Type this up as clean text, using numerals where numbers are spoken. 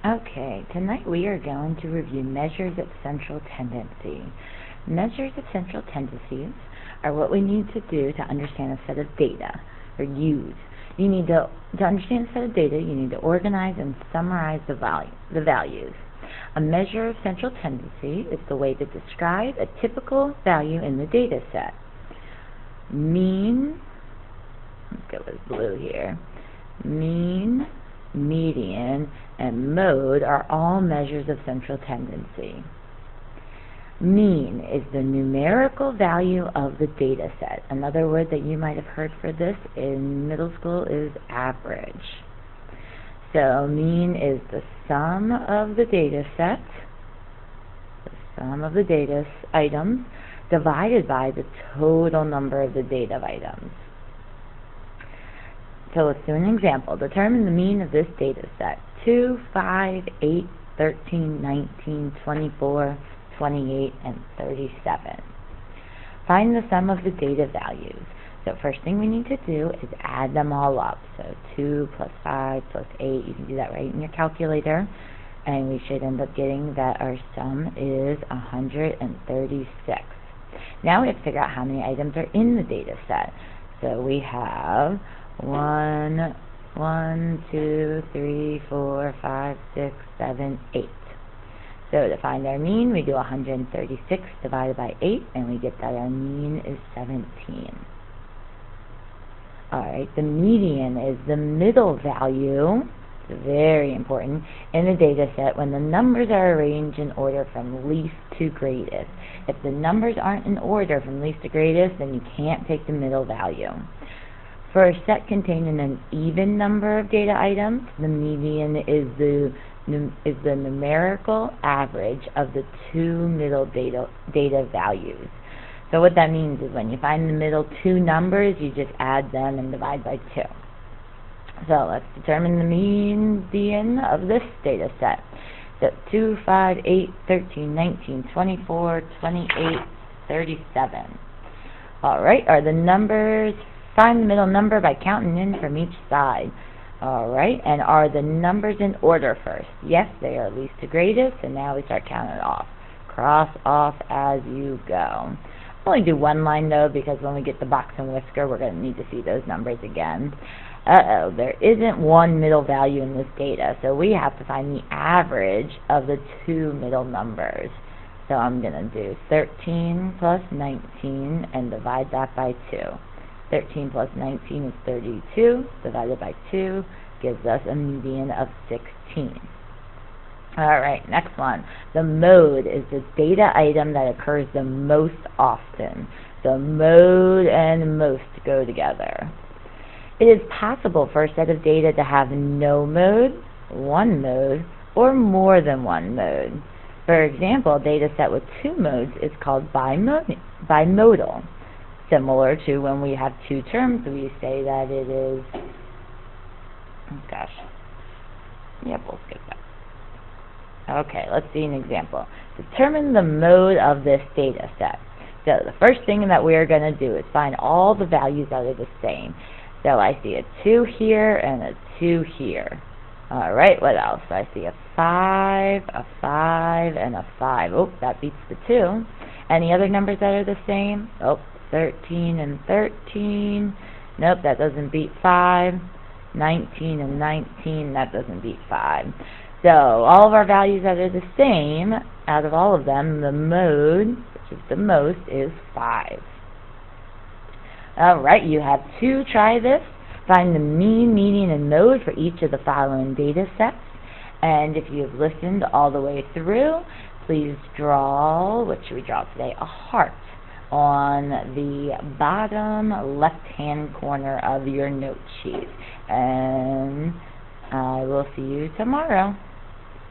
Okay, tonight we are going to review measures of central tendency. Measures of central tendencies are what we need to do to understand a set of data, or use. You need to understand a set of data, you need to organize and summarize the values. A measure of central tendency is the way to describe a typical value in the data set. Mean, let's go with blue here, mean, median, and mode are all measures of central tendency. Mean is the numerical value of the data set. Another word that you might have heard for this in middle school is average. So mean is the sum of the data set, the sum of the data items, divided by the total number of the data items. So let's do an example. Determine the mean of this data set. 2, 5, 8, 13, 19, 24, 28, and 37. Find the sum of the data values. So first thing we need to do is add them all up. So 2 plus 5 plus 8, you can do that right in your calculator. And we should end up getting that our sum is 136. Now we have to figure out how many items are in the data set. So we have 1, 2, 3, 4, 5, 6, 7, 8. So to find our mean, we do 136 divided by 8, and we get that our mean is 17. Alright, the median is the middle value, it's very important, in the data set when the numbers are arranged in order from least to greatest. If the numbers aren't in order from least to greatest, then you can't take the middle value. For a set containing an even number of data items, the median is the numerical average of the two middle data values. So what that means is when you find the middle two numbers, you just add them and divide by 2. So let's determine the median of this data set. So 2, 5, 8, 13, 19, 24, 28, 37. Alright, are the numbers, find the middle number by counting in from each side. Alright, and are the numbers in order first? Yes, they are least to greatest, and now we start counting off. Cross off as you go. I'll only do one line though, because when we get the box and whisker, we're going to need to see those numbers again. There isn't one middle value in this data, so we have to find the average of the two middle numbers. So I'm going to do 13 plus 19 and divide that by 2. 13 plus 19 is 32, divided by 2 gives us a median of 16. Alright, next one. The mode is the data item that occurs the most often. So mode and most go together. It is possible for a set of data to have no mode, one mode, or more than one mode. For example, a data set with 2 modes is called bimodal. Similar to when we have 2 terms, we say that it is, oh gosh, yep, we'll skip that. Okay, let's see an example. Determine the mode of this data set. So the first thing that we are going to do is find all the values that are the same. So I see a 2 here and a 2 here. Alright, what else? I see a 5, and a 5. Oh, that beats the 2. Any other numbers that are the same? Oh, 13 and 13. Nope, that doesn't beat 5. 19 and 19, that doesn't beat 5. So all of our values that are the same, out of all of them, the mode, which is the most, is 5. Alright, you have to try this. Find the mean, median, and mode for each of the following data sets. And if you have listened all the way through, please draw, what should we draw today? A heart on the bottom left-hand corner of your note sheet. And I will see you tomorrow.